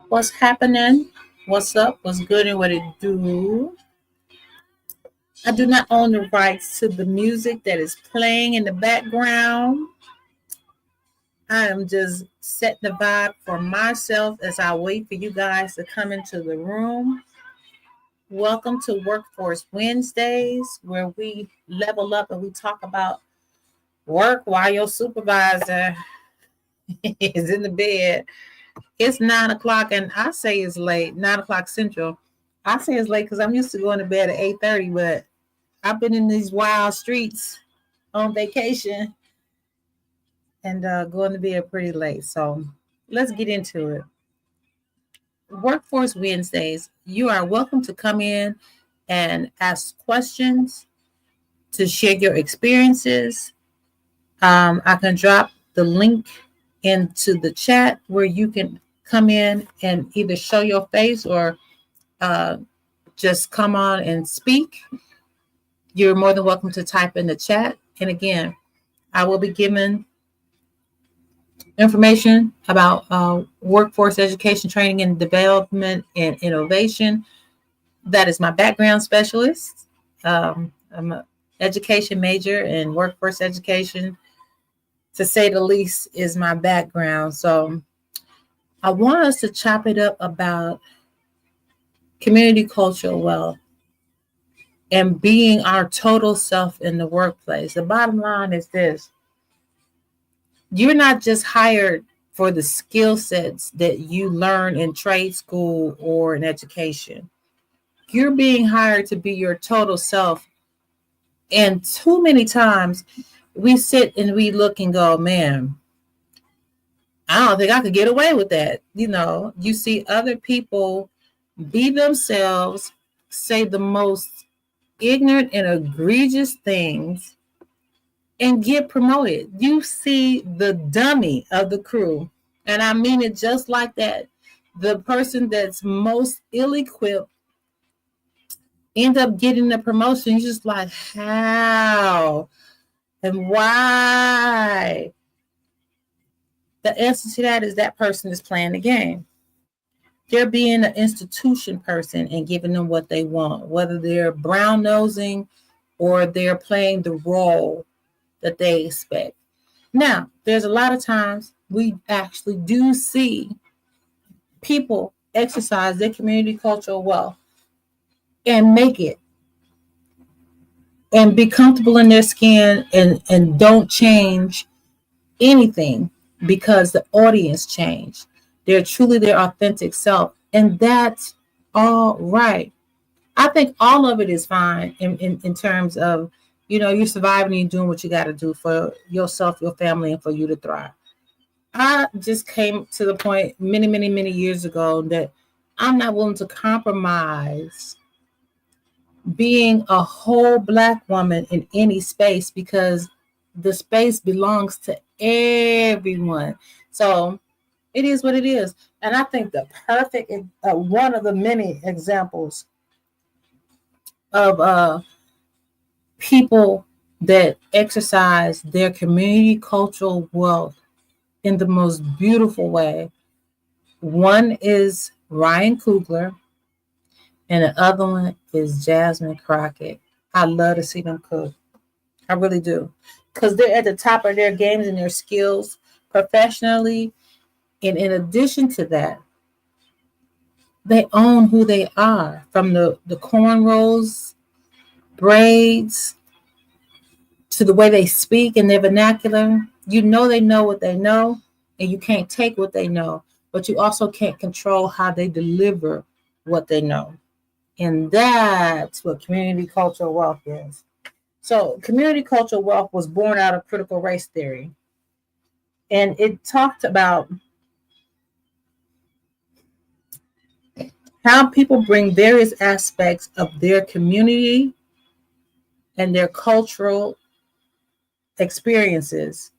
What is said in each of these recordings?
What's happening? What's up? What's good and what it do? I do not own the rights to the music that is playing in the background. I am just setting the vibe for myself as I wait for you guys to come into the room. Welcome to Workforce Wednesdays, where we level up and we talk about work while your supervisor is in the bed. It's 9 o'clock, and I say it's late. 9 o'clock Central. I say it's late because I'm used to going to bed at 8:30, but I've been in these wild streets on vacation and going to bed pretty late. So let's get into it. Workforce Wednesdays. You are welcome to come in and ask questions, to share your experiences. I can drop the link into the chat where you can come in and either show your face or just come on and speak. You're more than welcome to type in the chat. And again, I will be giving information about workforce education, training and development and innovation. That is my background specialist. I'm an education major in workforce education, to say the least, is my background. So I want us to chop it up about community cultural wealth and being our total self in the workplace. The bottom line is this: you're not just hired for the skill sets that you learn in trade school or in education. You're being hired to be your total self. And too many times we sit and we look and go, man, I don't think I could get away with that. You see other people be themselves, say the most ignorant and egregious things, and get promoted. You see the dummy of the crew, and I mean it just like that. The person that's most ill-equipped end up getting the promotion. You're just like, how and why? The answer to that is that person is playing the game. They're being an institution person and giving them what they want, whether they're brown nosing or they're playing the role that they expect. Now, there's a lot of times we actually do see people exercise their community cultural wealth and make it and be comfortable in their skin and don't change anything because the audience changed. They're truly their authentic self. And that's all right. I think all of it is fine in terms of, you're surviving and you're doing what you got to do for yourself, your family, and for you to thrive. I just came to the point many, many, many years ago that I'm not willing to compromise being a whole Black woman in any space, because the space belongs to everyone. So it is what it is. And I think the perfect, one of the many examples of people that exercise their community cultural wealth in the most beautiful way. One is Ryan Crugler, and the other one is Jasmine Crockett. I love to see them cook. I really do. Because they're at the top of their games and their skills professionally. And in addition to that, they own who they are, from the cornrows, braids, to the way they speak in their vernacular. They know what they know, and you can't take what they know, but you also can't control how they deliver what they know. And that's what community cultural wealth is. So community cultural wealth was born out of critical race theory. And it talked about how people bring various aspects of their community and their cultural experiences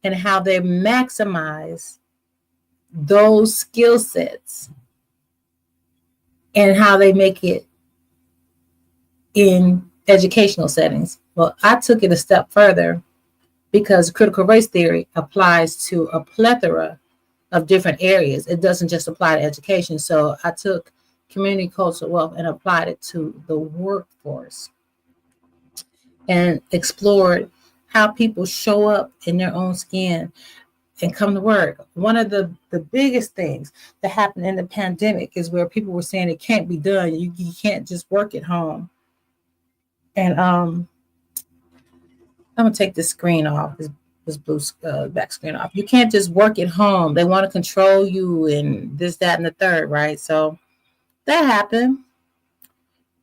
and how they maximize those skill sets and how they make it in educational settings. Well, I took it a step further because critical race theory applies to a plethora of different areas. It doesn't just apply to education. So I took community cultural wealth and applied it to the workforce and explored how people show up in their own skin and come to work. One of the biggest things that happened in the pandemic is where people were saying it can't be done. You can't just work at home. And I'm gonna take this screen off, this blue back screen off. You can't just work at home. They want to control you and this, that, and the third, right? So that happened.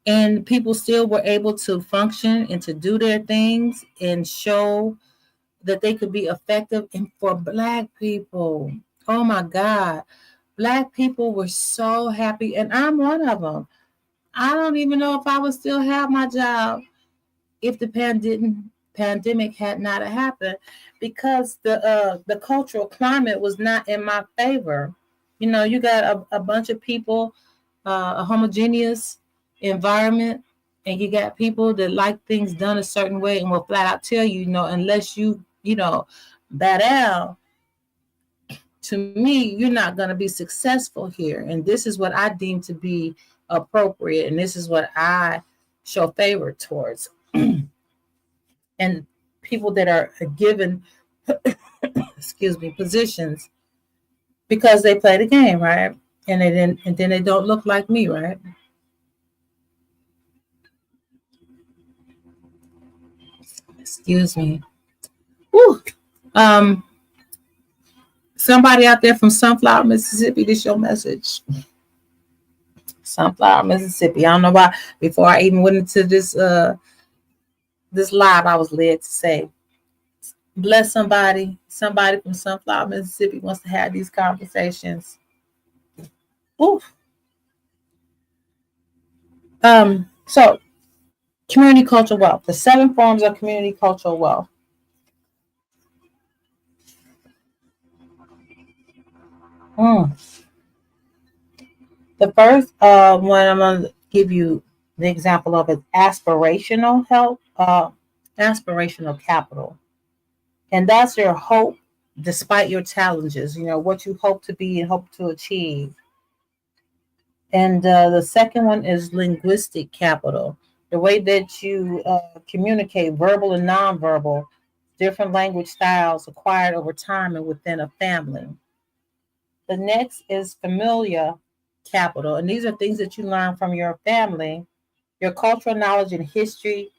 And people still were able to function and to do their things and show that they could be effective. And for Black people, oh my God, Black people were so happy. And I'm one of them. I don't even know if I would still have my job if the pandemic had not happened, because the cultural climate was not in my favor. You know, you got a bunch of people, a homogeneous environment, and you got people that like things done a certain way and will flat out tell you, unless you know, bow down to me, you're not going to be successful here. And this is what I deem to be appropriate, and this is what I show favor towards. And people that are given, excuse me, positions because they play the game, right? And then they don't look like me, right? Excuse me. Woo. Um, Somebody out there from Sunflower, Mississippi, this your message. Sunflower, Mississippi. I don't know why. Before I even went into this live, I was led to say, bless somebody. Somebody from Sunflower, Mississippi wants to have these conversations. Oof. So community cultural wealth. The 7 forms of community cultural wealth. Mm. The first one I'm going to give you the example of is aspirational health, aspirational capital. And that's your hope despite your challenges, what you hope to be and hope to achieve. And the second one is linguistic capital, the way that you communicate, verbal and nonverbal, different language styles acquired over time and within a family. The next is familiar capital, and these are things that you learn from your family, your cultural knowledge and history,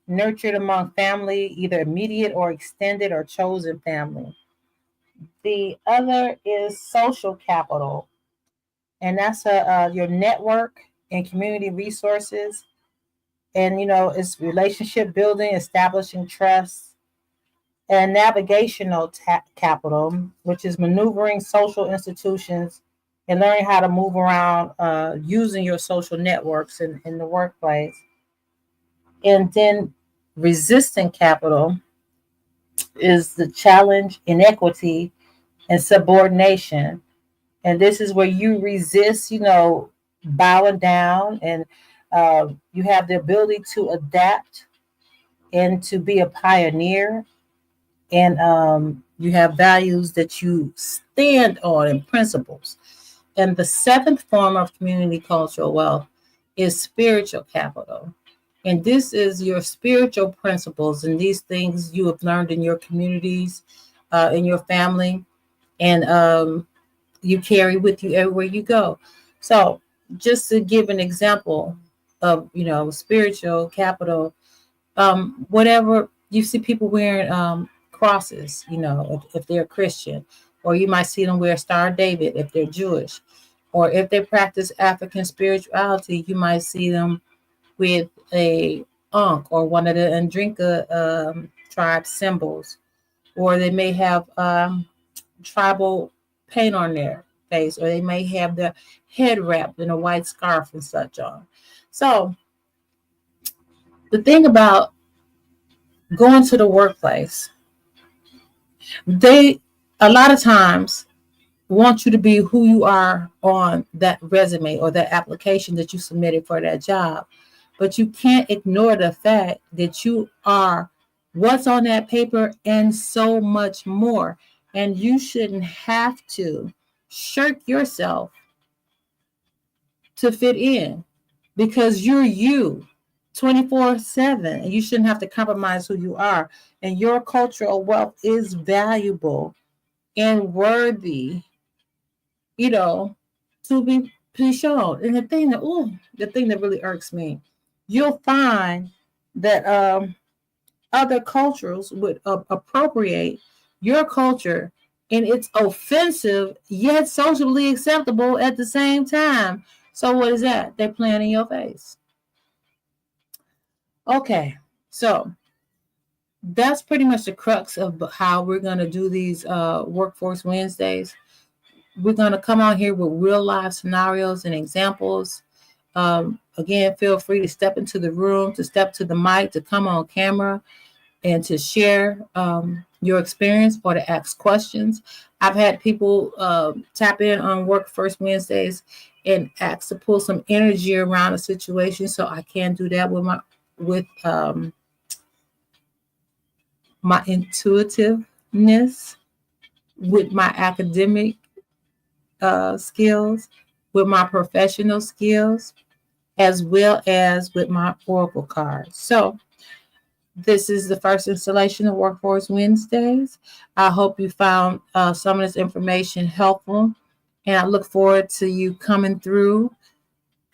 nurtured among family, either immediate or extended or chosen family. The other is social capital, and that's your network and community resources, and it's relationship building, establishing trust. And navigational capital, which is maneuvering social institutions and learning how to move around using your social networks in the workplace. And then resistant capital is the challenge, inequity, and subordination. And this is where you resist, bowing down, and you have the ability to adapt and to be a pioneer. And you have values that you stand on and principles. And the 7th form of community cultural wealth is spiritual capital. And this is your spiritual principles and these things you have learned in your communities, in your family, and you carry with you everywhere you go. So just to give an example of, spiritual capital, whatever you see people wearing crosses, if they're Christian, or you might see them wear Star of David if they're Jewish, or if they practice African spirituality, you might see them with a Ankh or one of the Andrinka tribe symbols, or they may have tribal paint on their face, or they may have their head wrapped in a white scarf and such on. So the thing about going to the workplace, they a lot of times want you to be who you are on that resume or that application that you submitted for that job. but you can't ignore the fact that you are what's on that paper and so much more. And you shouldn't have to shirk yourself to fit in because you're you 24/7, and you shouldn't have to compromise who you are. And your cultural wealth is valuable and worthy, you know, to be shown. And the thing that really irks me, you'll find that other cultures would appropriate your culture, and it's offensive yet socially acceptable at the same time. So what is that? They're playing in your face. Okay, so that's pretty much the crux of how we're going to do these Workforce Wednesdays. We're going to come out here with real life scenarios and examples. Again, feel free to step into the room, to step to the mic, to come on camera, and to share your experience or to ask questions. I've had people tap in on Workforce Wednesdays and ask to pull some energy around a situation, so I can do that with my intuitiveness, with my academic skills, with my professional skills, as well as with my Oracle cards. So this is the first installation of Workforce Wednesdays. I hope you found some of this information helpful, and I look forward to you coming through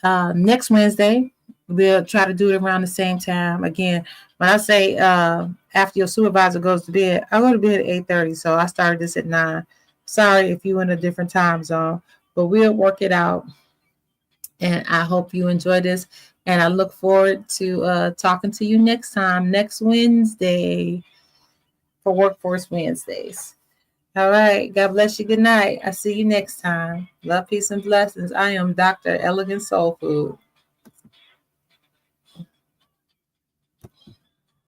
next Wednesday. We'll try to do it around the same time. Again, when I say after your supervisor goes to bed, I go to bed at 8:30, so I started this at 9. Sorry if you're in a different time zone, but we'll work it out. And I hope you enjoy this. And I look forward to talking to you next time, next Wednesday, for Workforce Wednesdays. All right. God bless you. Good night. I see you next time. Love, peace, and blessings. I am Dr. Elegant Soul Food.